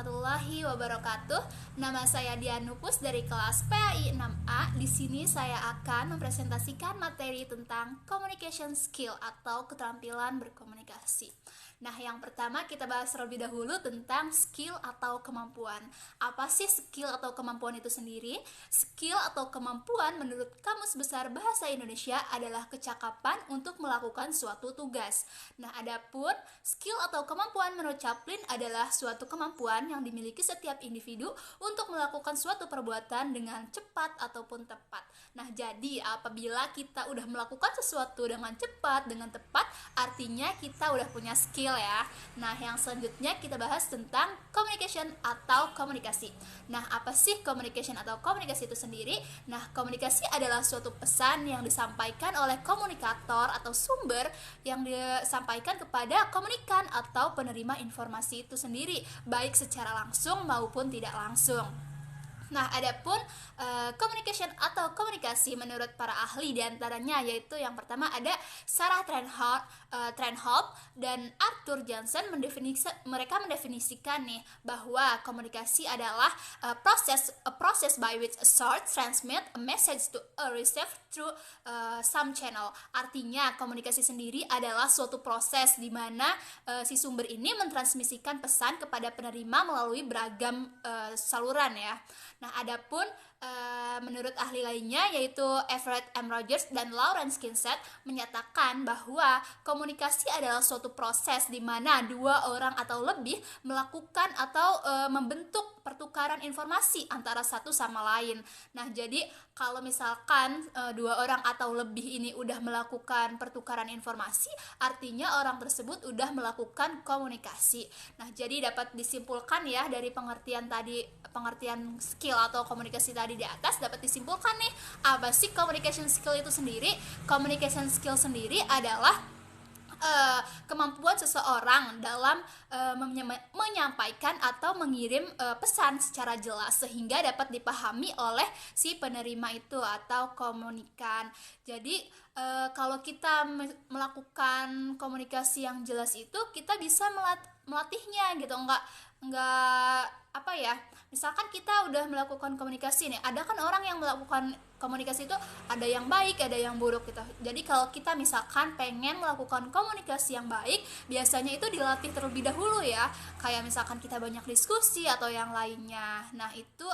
warahmatullahi wabarakatuh. Nama saya Dian Nupus dari kelas PAI 6A. Di sini saya akan mempresentasikan materi tentang communication skill atau keterampilan berkomunikasi. Nah, yang pertama kita bahas terlebih dahulu tentang skill atau kemampuan. Apa sih skill atau kemampuan itu sendiri? Skill atau kemampuan menurut Kamus Besar Bahasa Indonesia adalah kecakapan untuk melakukan suatu tugas. Nah, adapun skill atau kemampuan menurut Chaplin adalah suatu kemampuan yang dimiliki setiap individu untuk melakukan suatu perbuatan dengan cepat ataupun tepat. Nah, jadi apabila kita udah melakukan sesuatu dengan cepat, dengan tepat, artinya kita udah punya skill ya. Nah, yang selanjutnya kita bahas tentang communication atau komunikasi. Nah, apa sih communication atau komunikasi itu sendiri? Nah, komunikasi adalah suatu pesan yang disampaikan oleh komunikator atau sumber yang disampaikan kepada komunikan atau penerima informasi itu sendiri, baik secara langsung maupun tidak langsung. Nah, adapun communication atau komunikasi menurut para ahli diantaranya yaitu yang pertama ada Sarah Trenholm dan Arthur Johnson mereka mendefinisikan nih bahwa komunikasi adalah a process by which a source transmit a message to a receiver through some channel. Artinya komunikasi sendiri adalah suatu proses di mana si sumber ini mentransmisikan pesan kepada penerima melalui beragam saluran ya. Nah, adapun menurut ahli lainnya yaitu Everett M. Rogers dan Lawrence Kinsett menyatakan bahwa komunikasi adalah suatu proses di mana dua orang atau lebih melakukan atau membentuk pertukaran informasi antara satu sama lain. Nah, jadi kalau misalkan dua orang atau lebih ini udah melakukan pertukaran informasi, artinya orang tersebut udah melakukan komunikasi. Nah, jadi dapat disimpulkan ya dari pengertian skill atau komunikasi tadi di atas dapat disimpulkan nih, apa sih communication skill itu sendiri? Communication skill sendiri adalah kemampuan seseorang dalam menyampaikan atau mengirim pesan secara jelas sehingga dapat dipahami oleh si penerima itu atau komunikan. Jadi kalau kita melakukan komunikasi yang jelas itu kita bisa melatihnya gitu, enggak apa ya, misalkan kita udah melakukan komunikasi nih, ada kan orang yang melakukan komunikasi itu ada yang baik, ada yang buruk gitu. Jadi kalau kita misalkan pengen melakukan komunikasi yang baik, biasanya itu dilatih terlebih dahulu ya. Kayak misalkan kita banyak diskusi atau yang lainnya. Nah, itu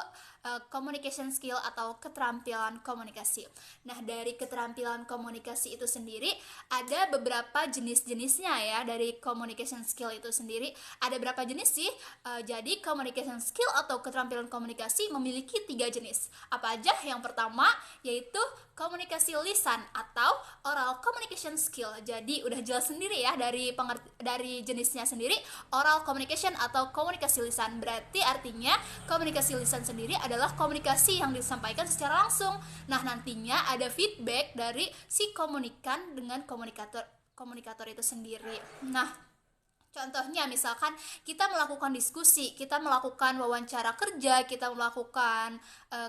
communication skill atau keterampilan komunikasi. Nah, dari keterampilan komunikasi itu sendiri ada beberapa jenis-jenisnya ya. Dari communication skill itu sendiri ada berapa jenis sih? Jadi communication skill atau keterampilan komunikasi memiliki 3 jenis. Apa aja? Yang pertama yaitu komunikasi lisan atau oral communication skill. Jadi udah jelas sendiri ya dari jenisnya sendiri, oral communication atau komunikasi lisan. Berarti artinya komunikasi lisan sendiri adalah komunikasi yang disampaikan secara langsung. Nah, nantinya ada feedback dari si komunikan dengan komunikator itu sendiri. Nah, contohnya misalkan kita melakukan diskusi, kita melakukan wawancara kerja, kita melakukan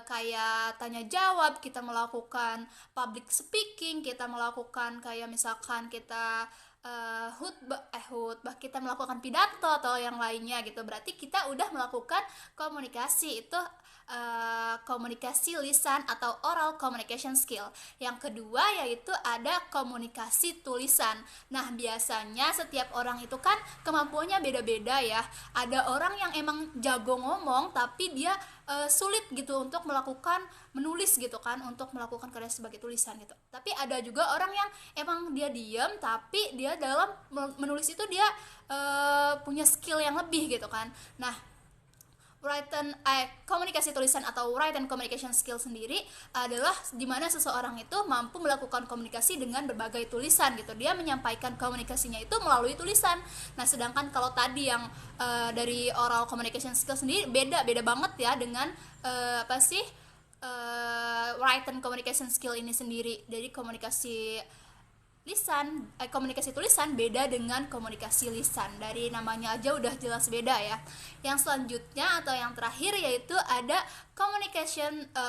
kayak tanya jawab, kita melakukan public speaking, kita melakukan kayak misalkan kita khutbah, kita melakukan pidato atau yang lainnya gitu. Berarti kita udah melakukan komunikasi itu komunikasi lisan atau oral communication skill. Yang kedua yaitu ada komunikasi tulisan. Nah, biasanya setiap orang itu kan kemampuannya beda-beda ya. Ada orang yang emang jago ngomong tapi dia sulit gitu untuk menulis gitu kan, untuk melakukan karya sebagai tulisan gitu. Tapi ada juga orang yang emang dia diam tapi dia dalam menulis itu dia punya skill yang lebih gitu kan. Nah, komunikasi tulisan atau written communication skill sendiri adalah dimana seseorang itu mampu melakukan komunikasi dengan berbagai tulisan gitu. Dia menyampaikan komunikasinya itu melalui tulisan. Nah, sedangkan kalau tadi yang dari oral communication skill sendiri beda banget ya dengan written communication skill ini sendiri. Jadi komunikasi komunikasi tulisan beda dengan komunikasi lisan. Dari namanya aja udah jelas beda ya. Yang selanjutnya atau yang terakhir yaitu ada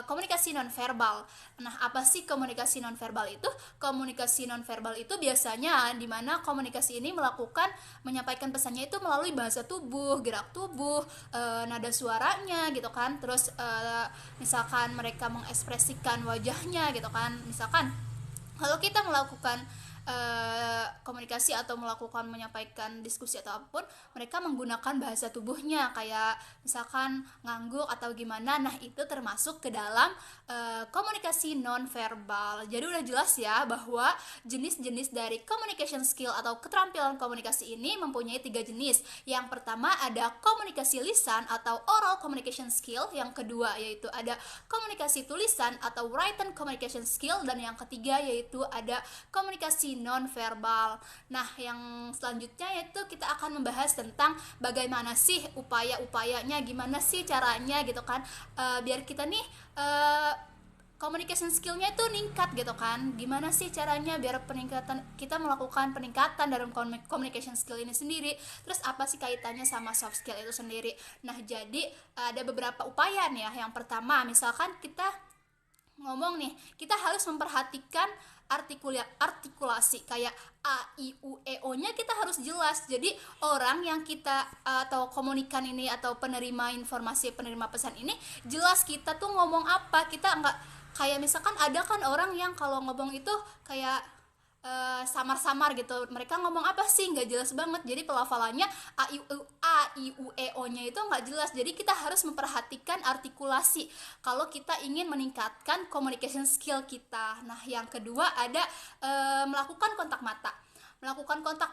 komunikasi nonverbal. Nah, apa sih komunikasi nonverbal itu? Komunikasi nonverbal itu biasanya di mana komunikasi ini menyampaikan pesannya itu melalui bahasa tubuh, gerak tubuh, nada suaranya gitu kan. Terus misalkan mereka mengekspresikan wajahnya gitu kan. Misalkan kalau kita melakukan komunikasi atau menyampaikan diskusi atau apapun, mereka menggunakan bahasa tubuhnya kayak misalkan ngangguk atau gimana. Nah, itu termasuk ke dalam komunikasi nonverbal. Jadi udah jelas ya bahwa jenis-jenis dari communication skill atau keterampilan komunikasi ini mempunyai 3 jenis. Yang pertama ada komunikasi lisan atau oral communication skill, yang kedua yaitu ada komunikasi tulisan atau written communication skill, dan yang ketiga yaitu ada komunikasi non-verbal. Nah, yang selanjutnya yaitu kita akan membahas tentang bagaimana sih upaya-upayanya, gimana sih caranya gitu kan, biar kita nih communication skillnya itu ningkat gitu kan. Gimana sih caranya biar kita melakukan peningkatan dalam communication skill ini sendiri. Terus apa sih kaitannya sama soft skill itu sendiri. Nah, jadi ada beberapa upaya nih ya. Yang pertama, misalkan kita ngomong nih, kita harus memperhatikan artikulasi kayak a, i, u, e, o nya kita harus jelas. Jadi orang yang kita atau komunikan ini atau penerima pesan ini jelas kita tuh ngomong apa. Kita nggak kayak misalkan ada kan orang yang kalau ngomong itu kayak samar-samar gitu, mereka ngomong apa sih nggak jelas banget, jadi pelafalannya a i u e o nya itu nggak jelas. Jadi kita harus memperhatikan artikulasi kalau kita ingin meningkatkan communication skill kita. Nah, yang kedua ada melakukan kontak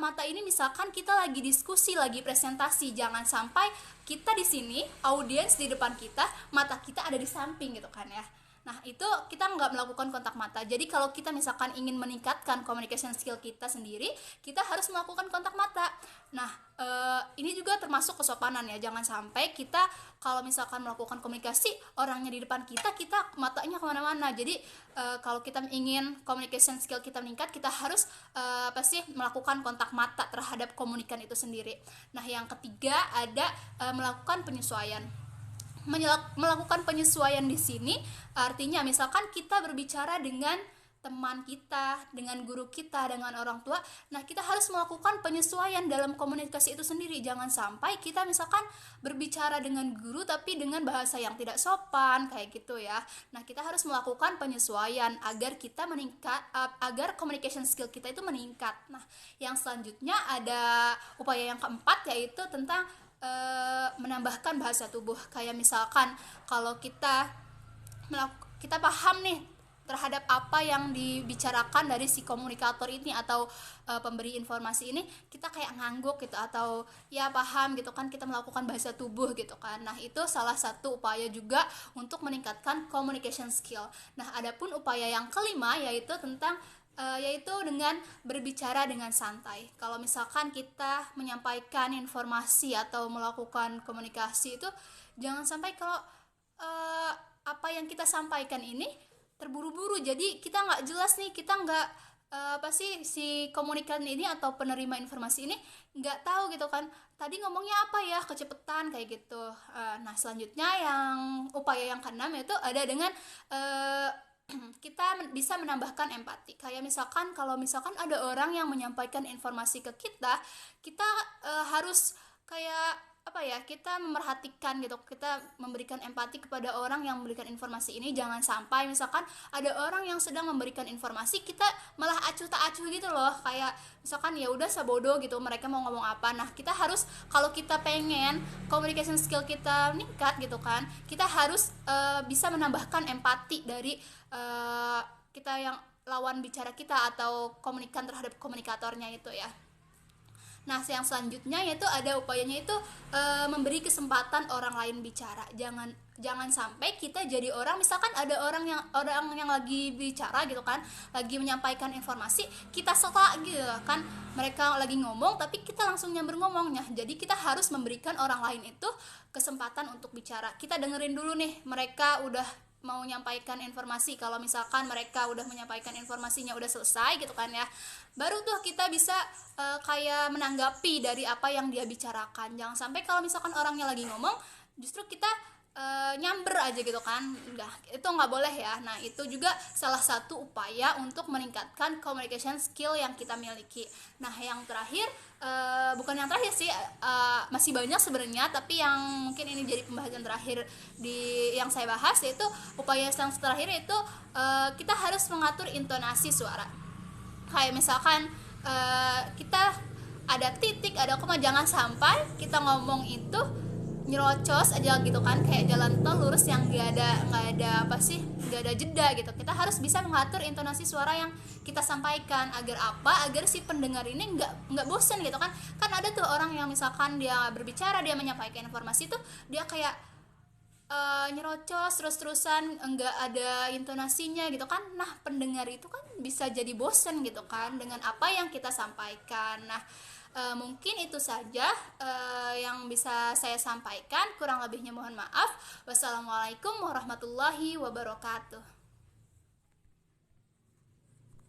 mata ini misalkan kita lagi diskusi, lagi presentasi, jangan sampai kita di sini, audiens di depan kita, mata kita ada di samping gitu kan ya. Nah, itu kita nggak melakukan kontak mata. Jadi kalau kita misalkan ingin meningkatkan communication skill kita sendiri, kita harus melakukan kontak mata. Nah, ini juga termasuk kesopanan ya. Jangan sampai kita kalau misalkan melakukan komunikasi, orangnya di depan kita matanya kemana-mana. Jadi kalau kita ingin communication skill kita meningkat, kita harus melakukan kontak mata terhadap komunikan itu sendiri. Nah, yang ketiga ada melakukan penyesuaian. Melakukan penyesuaian di sini artinya misalkan kita berbicara dengan teman kita, dengan guru kita, dengan orang tua. Nah, kita harus melakukan penyesuaian dalam komunikasi itu sendiri. Jangan sampai kita misalkan berbicara dengan guru tapi dengan bahasa yang tidak sopan kayak gitu ya. Nah, kita harus melakukan penyesuaian agar agar communication skill kita itu meningkat. Nah, yang selanjutnya ada upaya yang keempat yaitu tentang menambahkan bahasa tubuh. Kayak misalkan kalau kita paham nih terhadap apa yang dibicarakan dari si komunikator ini atau pemberi informasi ini, kita kayak ngangguk gitu atau ya paham gitu kan, kita melakukan bahasa tubuh gitu kan. Nah, itu salah satu upaya juga untuk meningkatkan communication skill. Nah, adapun upaya yang kelima yaitu dengan berbicara dengan santai. Kalau misalkan kita menyampaikan informasi atau melakukan komunikasi itu jangan sampai kalau apa yang kita sampaikan ini terburu-buru, jadi kita nggak jelas nih, kita nggak si komunikan ini atau penerima informasi ini nggak tahu gitu kan, tadi ngomongnya apa ya, kecepetan kayak gitu. Nah, selanjutnya yang upaya yang keenam yaitu ada dengan kita bisa menambahkan empati. Kayak misalkan kalau misalkan ada orang yang menyampaikan informasi ke kita, kita harus kayak kita memerhatikan gitu, kita memberikan empati kepada orang yang memberikan informasi ini. Jangan sampai misalkan ada orang yang sedang memberikan informasi, kita malah acuh tak acuh gitu loh, kayak misalkan ya udah sabodo gitu mereka mau ngomong apa. Nah, kita harus, kalau kita pengen communication skill kita meningkat gitu kan, kita harus bisa menambahkan empati dari kita yang lawan bicara kita atau komunikan terhadap komunikatornya itu ya. Nah, yang selanjutnya yaitu ada upayanya itu memberi kesempatan orang lain bicara. Jangan sampai kita jadi orang, misalkan ada orang yang lagi bicara gitu kan, lagi menyampaikan informasi, kita sela gitu kan, mereka lagi ngomong tapi kita langsung nyamber ngomongnya. Jadi kita harus memberikan orang lain itu kesempatan untuk bicara. Kita dengerin dulu nih, mereka udah mau menyampaikan informasi. Kalau misalkan mereka udah menyampaikan informasinya udah selesai gitu kan ya, baru tuh kita bisa kayak menanggapi dari apa yang dia bicarakan. Jangan sampai kalau misalkan orangnya lagi ngomong justru kita nyamber aja gitu kan, itu nggak boleh ya. Nah itu juga salah satu upaya untuk meningkatkan communication skill yang kita miliki. Nah yang terakhir, bukan yang terakhir sih, masih banyak sebenarnya, tapi yang mungkin ini jadi pembahasan terakhir di yang saya bahas, yaitu upaya yang terakhir itu kita harus mengatur intonasi suara. Kayak misalkan kita ada titik, ada koma, jangan sampai kita ngomong itu nyerocos aja gitu kan, kayak jalan tol lurus yang nggak ada jeda gitu. Kita harus bisa mengatur intonasi suara yang kita sampaikan, agar si pendengar ini nggak bosan gitu kan. Ada tuh orang yang misalkan dia berbicara, dia menyampaikan informasi tuh dia kayak nyerocos terus-terusan, nggak ada intonasinya gitu kan. Nah pendengar itu kan bisa jadi bosan gitu kan dengan apa yang kita sampaikan. Nah mungkin itu saja yang bisa saya sampaikan, kurang lebihnya mohon maaf. Wassalamualaikum warahmatullahi wabarakatuh.